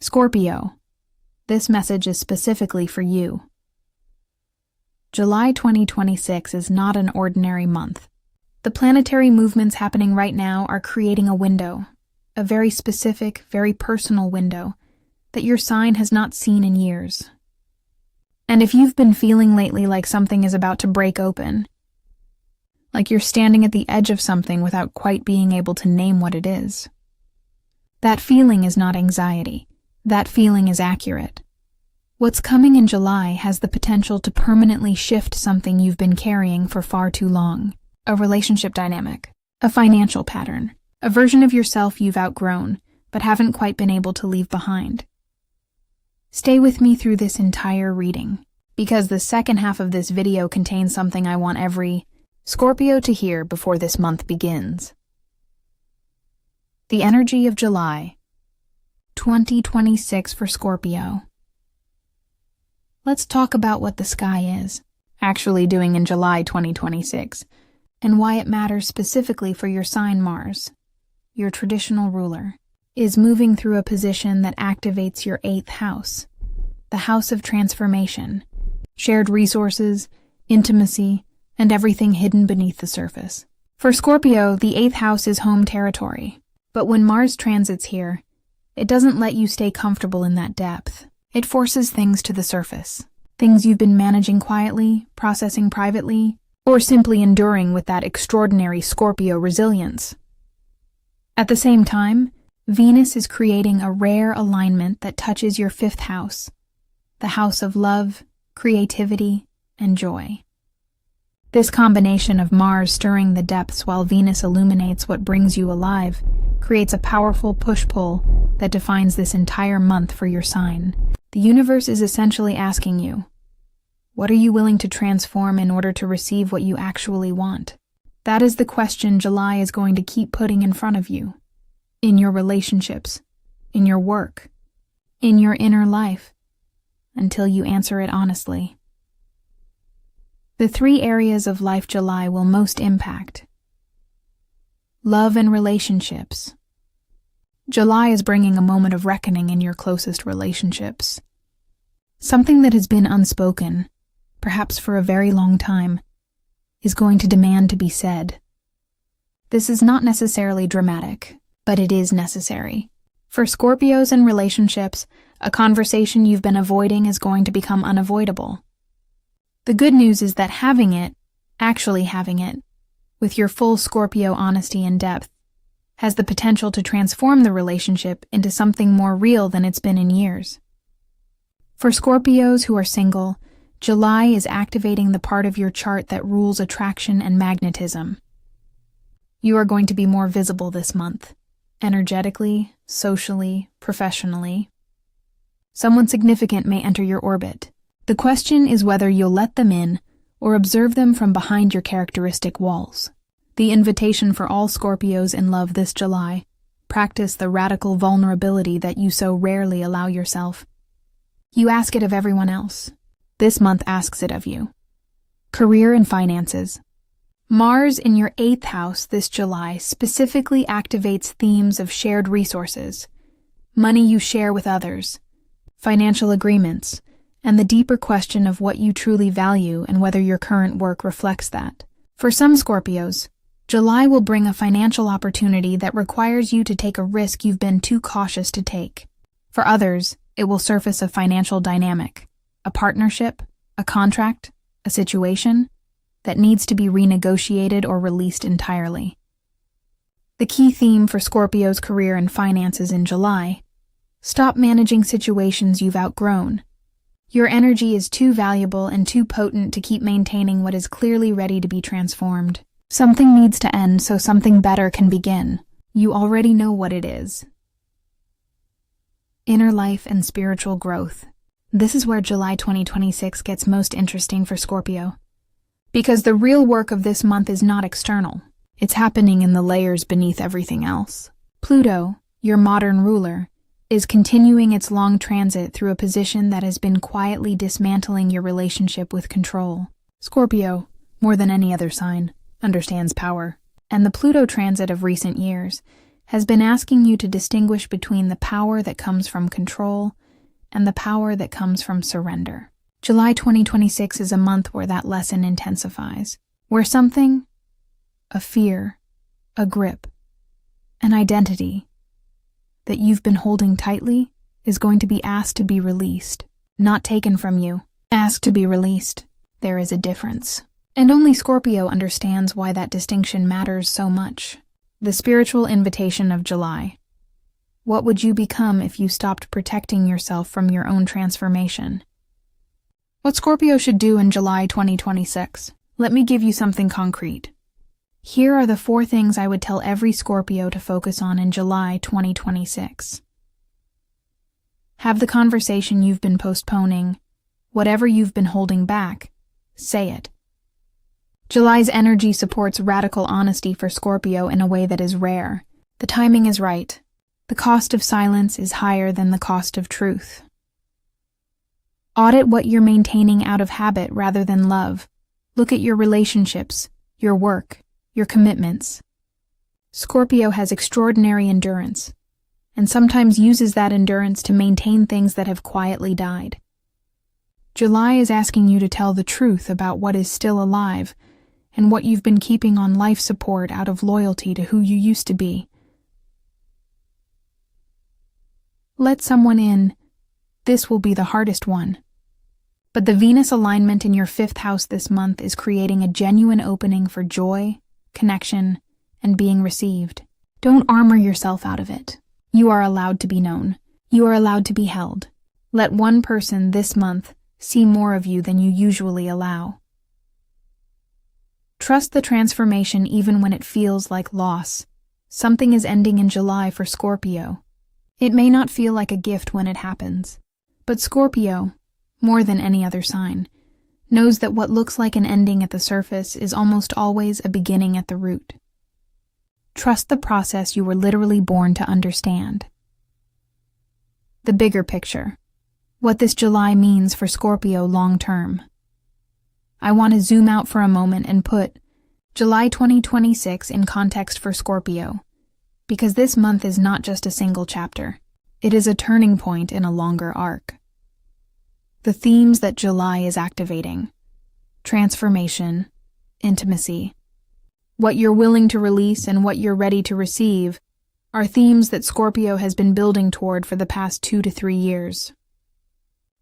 Scorpio, this message is specifically for you. July 2026 is not an ordinary month. The planetary movements happening right now are creating a window, a very specific, very personal window that your sign has not seen in years. And if you've been feeling lately like something is about to break open, like you're standing at the edge of something without quite being able to name what it is, that feeling is not anxiety. That feeling is accurate. What's coming in July has the potential to permanently shift something you've been carrying for far too long. A relationship dynamic, a financial pattern, a version of yourself you've outgrown but haven't quite been able to leave behind. Stay with me through this entire reading, because the second half of this video contains something I want every Scorpio to hear before this month begins. The energy of July 2026 for Scorpio. Let's talk about what the sky is actually doing in July 2026 and why it matters specifically for your sign. Mars, your traditional ruler, is moving through a position that activates your 8th house, the house of transformation, shared resources, intimacy, and everything hidden beneath the surface. For Scorpio, the 8th house is home territory, but when Mars transits here, it doesn't let you stay comfortable in that depth. It forces things to the surface, things you've been managing quietly, processing privately, or simply enduring with that extraordinary Scorpio resilience. At the same time, Venus is creating a rare alignment that touches your 5th house, the house of love, creativity, and joy. This combination of Mars stirring the depths while Venus illuminates what brings you alive creates a powerful push-pull that defines this entire month for your sign. The universe is essentially asking you, what are you willing to transform in order to receive what you actually want? That is the question July is going to keep putting in front of you. In your relationships, in your work, in your inner life, until you answer it honestly. The 3 areas of life July will most impact. Love and relationships. July is bringing a moment of reckoning in your closest relationships. Something that has been unspoken, perhaps for a very long time, is going to demand to be said. This is not necessarily dramatic, but it is necessary. For Scorpios in relationships, a conversation you've been avoiding is going to become unavoidable. The good news is that actually having it, with your full Scorpio honesty and depth, has the potential to transform the relationship into something more real than it's been in years. For Scorpios who are single, July is activating the part of your chart that rules attraction and magnetism. You are going to be more visible this month, energetically, socially, professionally. Someone significant may enter your orbit. The question is whether you'll let them in or observe them from behind your characteristic walls. The invitation for all Scorpios in love this July: practice the radical vulnerability that you so rarely allow yourself. You ask it of everyone else. This month asks it of you. Career and finances. Mars in your 8th house this July specifically activates themes of shared resources, money you share with others, financial agreements, and the deeper question of what you truly value and whether your current work reflects that. For some Scorpios, July will bring a financial opportunity that requires you to take a risk you've been too cautious to take. For others, it will surface a financial dynamic, a partnership, a contract, a situation that needs to be renegotiated or released entirely. The key theme for Scorpio's career and finances in July: stop managing situations you've outgrown. Your energy is too valuable and too potent to keep maintaining what is clearly ready to be transformed. Something needs to end so something better can begin. You already know what it is. Inner life and spiritual growth. This is where July 2026 gets most interesting for Scorpio. Because the real work of this month is not external. It's happening in the layers beneath everything else. Pluto, your modern ruler, is continuing its long transit through a position that has been quietly dismantling your relationship with control. Scorpio, more than any other sign, understands power, and the Pluto transit of recent years has been asking you to distinguish between the power that comes from control and the power that comes from surrender. July 2026 is a month where that lesson intensifies, where something, a fear, a grip, an identity that you've been holding tightly is going to be asked to be released, not taken from you. Asked to be released. There is a difference. And only Scorpio understands why that distinction matters so much. The spiritual invitation of July. What would you become if you stopped protecting yourself from your own transformation? What Scorpio should do in July 2026? Let me give you something concrete. Here are the 4 things I would tell every Scorpio to focus on in July 2026. Have the conversation you've been postponing. Whatever you've been holding back, say it. July's energy supports radical honesty for Scorpio in a way that is rare. The timing is right. The cost of silence is higher than the cost of truth. Audit what you're maintaining out of habit rather than love. Look at your relationships, your work, your commitments. Scorpio has extraordinary endurance, and sometimes uses that endurance to maintain things that have quietly died. July is asking you to tell the truth about what is still alive and what you've been keeping on life support out of loyalty to who you used to be. Let someone in. This will be the hardest one. But the Venus alignment in your 5th house this month is creating a genuine opening for joy, connection, and being received. Don't armor yourself out of it. You are allowed to be known. You are allowed to be held. Let one person this month see more of you than you usually allow. Trust the transformation even when it feels like loss. Something is ending in July for Scorpio. It may not feel like a gift when it happens, but Scorpio, more than any other sign, knows that what looks like an ending at the surface is almost always a beginning at the root. Trust the process you were literally born to understand. The bigger picture. What this July means for Scorpio long term. I want to zoom out for a moment and put July 2026 in context for Scorpio, because this month is not just a single chapter. It is a turning point in a longer arc. The themes that July is activating: transformation, intimacy, what you're willing to release and what you're ready to receive are themes that Scorpio has been building toward for the past 2 to 3 years.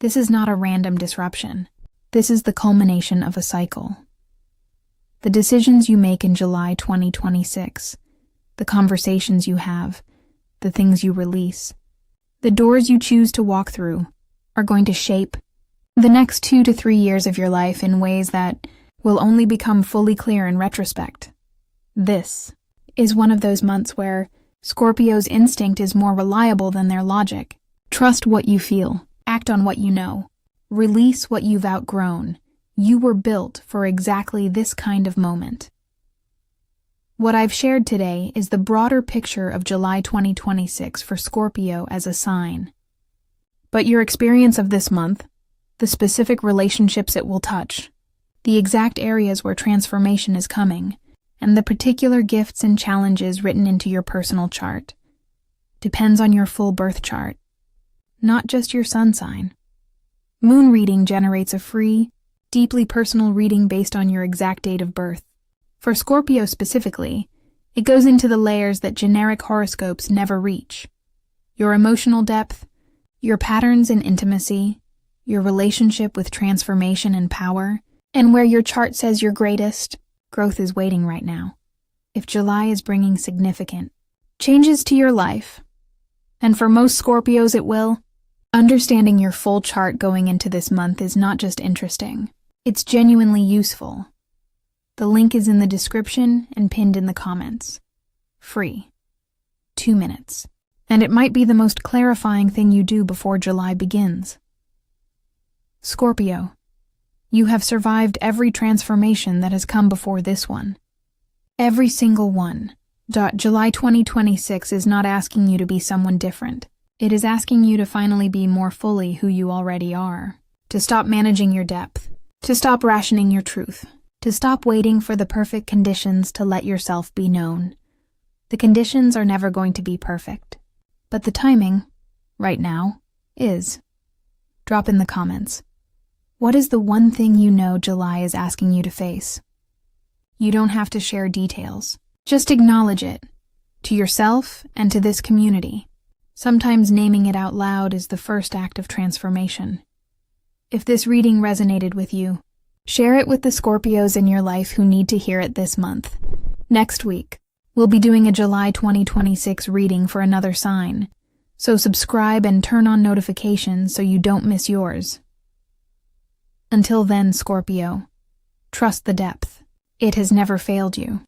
This is not a random disruption. This is the culmination of a cycle. The decisions you make in July 2026, the conversations you have, the things you release, the doors you choose to walk through are going to shape the next 2 to 3 years of your life in ways that will only become fully clear in retrospect. This is one of those months where Scorpio's instinct is more reliable than their logic. Trust what you feel. Act on what you know. Release what you've outgrown. You were built for exactly this kind of moment. What I've shared today is the broader picture of July 2026 for Scorpio as a sign. But your experience of this month, the specific relationships it will touch, the exact areas where transformation is coming, and the particular gifts and challenges written into your personal chart, depends on your full birth chart, not just your sun sign. Moon reading generates a free, deeply personal reading based on your exact date of birth. For Scorpio specifically, it goes into the layers that generic horoscopes never reach: your emotional depth, your patterns in intimacy, your relationship with transformation and power, and where your chart says you're greatest, growth is waiting right now. If July is bringing significant changes to your life, and for most Scorpios it will, understanding your full chart going into this month is not just interesting, it's genuinely useful. The link is in the description and pinned in the comments. Free. 2 minutes. And it might be the most clarifying thing you do before July begins. Scorpio, you have survived every transformation that has come before this one. Every single one. July 2026 is not asking you to be someone different. It is asking you to finally be more fully who you already are. To stop managing your depth. To stop rationing your truth. To stop waiting for the perfect conditions to let yourself be known. The conditions are never going to be perfect, but the timing, right now, is. Drop in the comments. What is the one thing you know July is asking you to face? You don't have to share details. Just acknowledge it, to yourself and to this community. Sometimes naming it out loud is the first act of transformation. If this reading resonated with you, share it with the Scorpios in your life who need to hear it this month. Next week, we'll be doing a July 2026 reading for another sign, so subscribe and turn on notifications so you don't miss yours. Until then, Scorpio, trust the depth. It has never failed you.